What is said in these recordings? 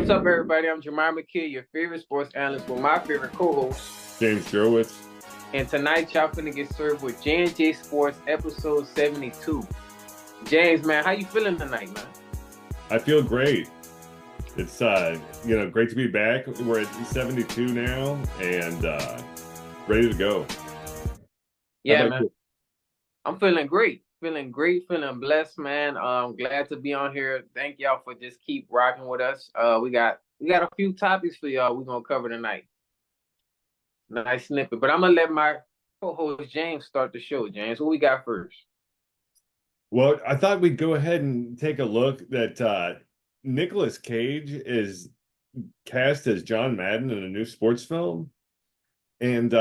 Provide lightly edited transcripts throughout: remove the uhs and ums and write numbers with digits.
What's up, everybody? I'm Jamar McKee, your favorite sports analyst with my favorite co-host. James Jurowitz. And tonight, y'all finna get served with J&J Sports, episode 72. James, man, how you feeling tonight, man? I feel great. It's great to be back. We're at 72 now and ready to go. Yeah, man. I'm feeling great. Feeling blessed, man. Glad to be on here. Thank y'all for just keep rocking with us. We got a few topics for y'all we're gonna cover tonight. Nice snippet. But I'm gonna let my co-host James start the show. James, what we got first? Well, I thought we'd go ahead and take a look that Nicolas Cage is cast as John Madden in a new sports film. And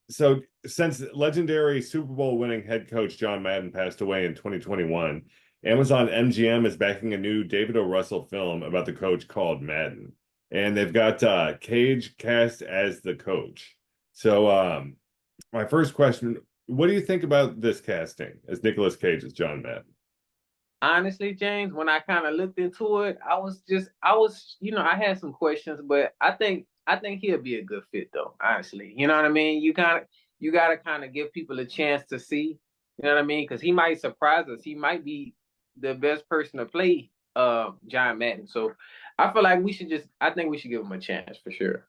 so since legendary Super Bowl winning head coach John Madden passed away in 2021, Amazon MGM is backing a new David O. Russell film about the coach called Madden. And they've got Cage cast as the coach. So my first question, what do you think about this casting as Nicolas Cage as John Madden? Honestly, James, when I kind of looked into it, I I had some questions, but I think he'll be a good fit though, honestly. You know what I mean? You gotta kind of give people a chance to see, you know what I mean? Because he might surprise us. He might be the best person to play John Madden. So I feel like I think we should give him a chance for sure.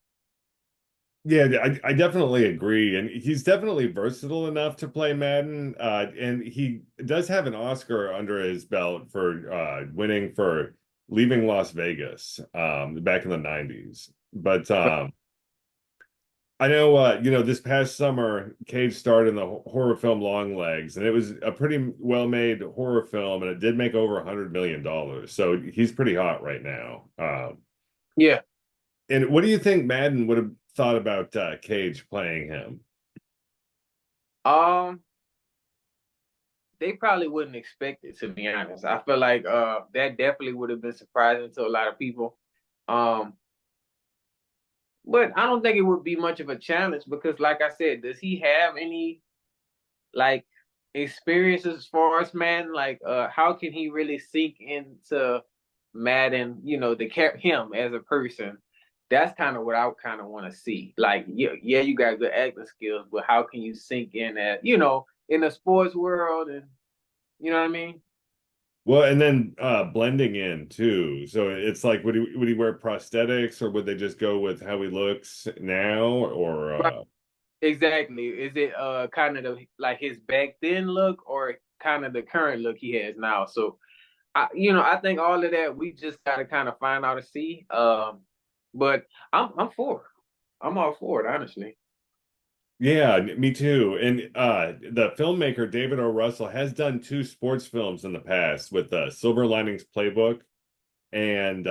Yeah, I definitely agree. And he's definitely versatile enough to play Madden. And he does have an Oscar under his belt for winning for Leaving Las Vegas back in the 90s. But I know, this past summer, Cage starred in the horror film Longlegs, and it was a pretty well-made horror film, and it did make over $100 million. So he's pretty hot right now. Yeah. And what do you think Madden would have thought about Cage playing him? They probably wouldn't expect it, to be honest. I feel like that definitely would have been surprising to a lot of people. But I don't think it would be much of a challenge because, like I said, does he have any like experiences as far as Madden? Like, how can he really sink into Madden? You know, him as a person. That's kind of what I kind of want to see. Like, yeah, you got good acting skills, but how can you sink in in the sports world, and you know what I mean? Well, and then blending in too. So it's like, would he wear prosthetics, or would they just go with how he looks now? Or Right. Exactly. Is it kind of like his back then look, or kind of the current look he has now? So I think all of that we just gotta kind of find out and see. But I'm for it. I'm all for it, honestly. Yeah, me too. And the filmmaker David O. Russell has done two sports films in the past with Silver Linings Playbook and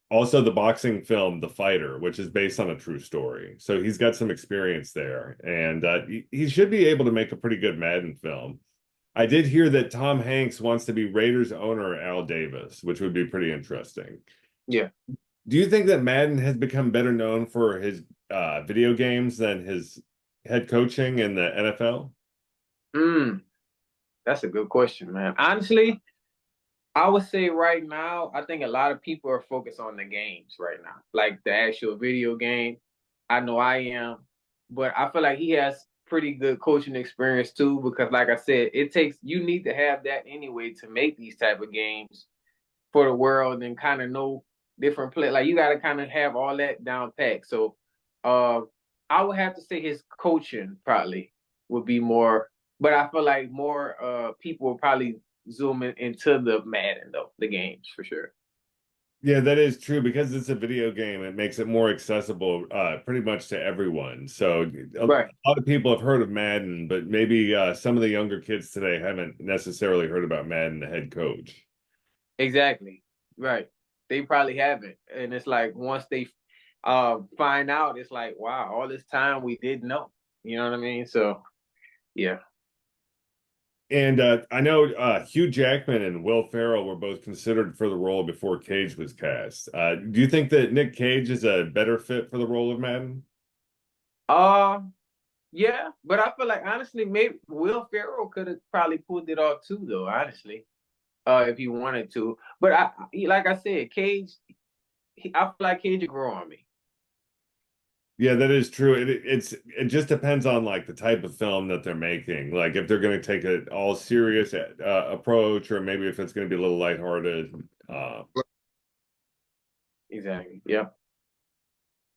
also the boxing film The Fighter, which is based on a true story. So he's got some experience there, and he should be able to make a pretty good Madden film. I did hear that Tom Hanks wants to be Raiders owner Al Davis, which would be pretty interesting. Yeah. Do you think that Madden has become better known for his video games than his head coaching in the NFL? That's a good question, man. Honestly, I would say right now, I think a lot of people are focused on the games right now, like the actual video game. I know I am, but I feel like he has pretty good coaching experience too, because like I said, you need to have that anyway to make these type of games for the world and kind of know different play. Like you got to kind of have all that down pat. So, I would have to say his coaching probably would be more, but I feel like more people will probably zoom into the Madden though, the games for sure. Yeah, that is true because it's a video game. It makes it more accessible pretty much to everyone. So a Right. lot of people have heard of Madden, but maybe some of the younger kids today haven't necessarily heard about Madden, the head coach. Exactly. Right. They probably haven't. And it's like once they find out, it's like, wow, all this time we didn't know. You know what I mean? So yeah. And I know Hugh Jackman and Will Ferrell were both considered for the role before Cage was cast. Do you think that Nick Cage is a better fit for the role of Madden? Uh yeah, but I feel like honestly, maybe Will Ferrell could have probably pulled it off too, though, honestly, if he wanted to. But like I said, Cage, I feel like Cage will grow on me. Yeah, that is true. It just depends on like the type of film that they're making. Like if they're going to take an all serious approach, or maybe if it's going to be a little lighthearted. Exactly. Yeah.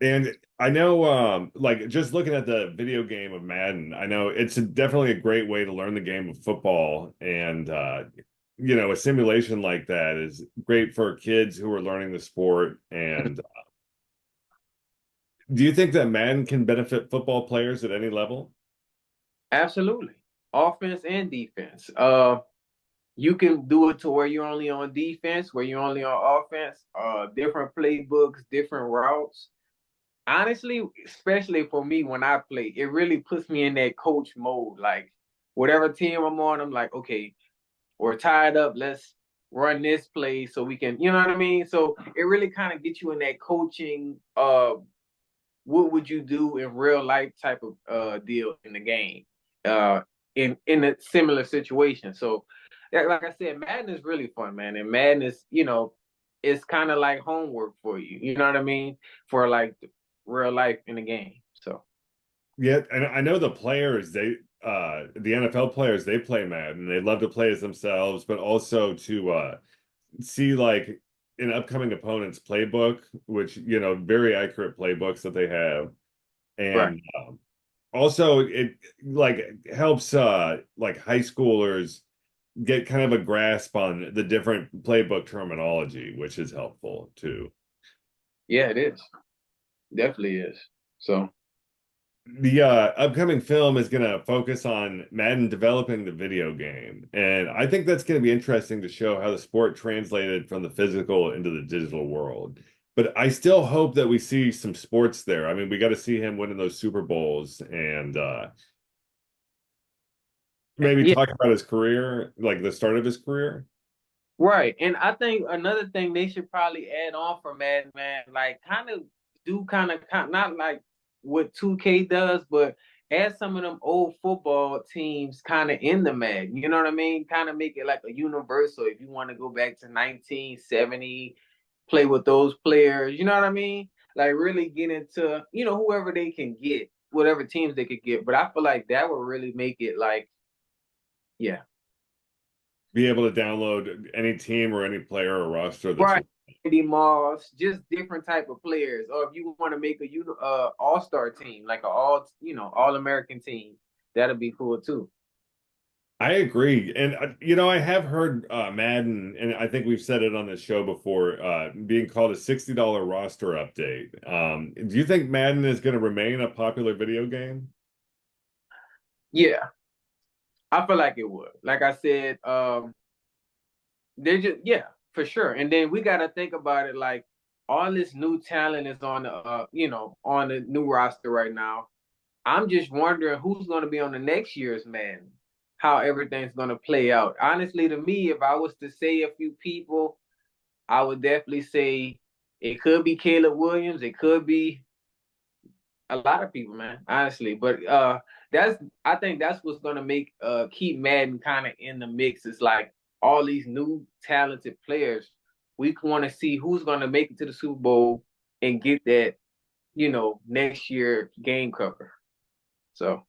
And I know, like just looking at the video game of Madden, I know it's definitely a great way to learn the game of football. And a simulation like that is great for kids who are learning the sport. And do you think that Madden can benefit football players at any level? Absolutely. Offense and defense. You can do it to where you're only on defense, where you're only on offense, different playbooks, different routes. Honestly, especially for me when I play, it really puts me in that coach mode. Like whatever team I'm on, I'm like, okay, we're tied up. Let's run this play so we can, you know what I mean? So it really kind of gets you in that coaching, what would you do in real life type of deal in the game, uh, in a similar situation. So, like I said, Madden is really fun, man, and Madden is, it's kind of like homework for you. You know what I mean? For like real life in the game. So. Yeah, and I know the players, the NFL players, they play Madden. They love to play as themselves, but also to see like an upcoming opponent's playbook, which, very accurate playbooks that they have. Right. And also it like helps like high schoolers get kind of a grasp on the different playbook terminology, which is helpful too. Yeah, it is. Definitely is. So. The upcoming film is going to focus on Madden developing the video game. And I think that's going to be interesting to show how the sport translated from the physical into the digital world. But I still hope that we see some sports there. I mean, we got to see him winning those Super Bowls and maybe Yeah. talk about his career, like the start of his career. Right. And I think another thing they should probably add on for Madden, man, like kind of not like what 2K does, but add some of them old football teams kind of in the Madden. You know what I mean? Kind of make it like a universal if you want to go back to 1970, play with those players. You know what I mean? Like really get into, whoever they can get, whatever teams they could get. But I feel like that would really make it like, yeah. Be able to download any team or any player or roster that Right. you. Andy Moss, just different type of players. Or if you want to make a all-star team, like a all-American team, that'll be cool too. I agree. And, I have heard Madden, and I think we've said it on this show before, being called a $60 roster update. Do you think Madden is going to remain a popular video game? Yeah, I feel like it would. Like I said, they just yeah, for sure. And then we got to think about it like all this new talent is on the on the new roster right now. I'm just wondering who's going to be on the next year's Madden, how everything's going to play out. Honestly, to me, if I was to say a few people, I would definitely say it could be Caleb Williams. It could be a lot of people, man, honestly. But that's I think that's what's gonna make keep Madden kind of in the mix. It's like all these new talented players. We want to see who's gonna make it to the Super Bowl and get that, next year game cover. So.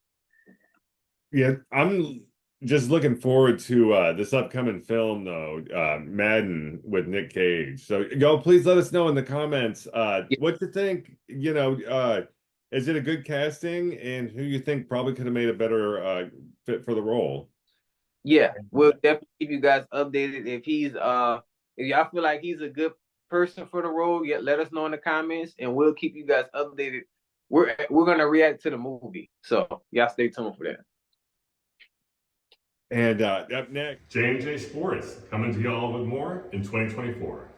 Yeah, I'm just looking forward to this upcoming film, though, Madden with Nick Cage. So, y'all, please let us know in the comments what you think. Is it a good casting, and who you think probably could have made a better fit for the role? Yeah, we'll definitely keep you guys updated if y'all feel like he's a good person for the role. Yeah, let us know in the comments, and we'll keep you guys updated. We're gonna react to the movie, so y'all stay tuned for that. And up next, J&J Sports coming to y'all with more in 2024.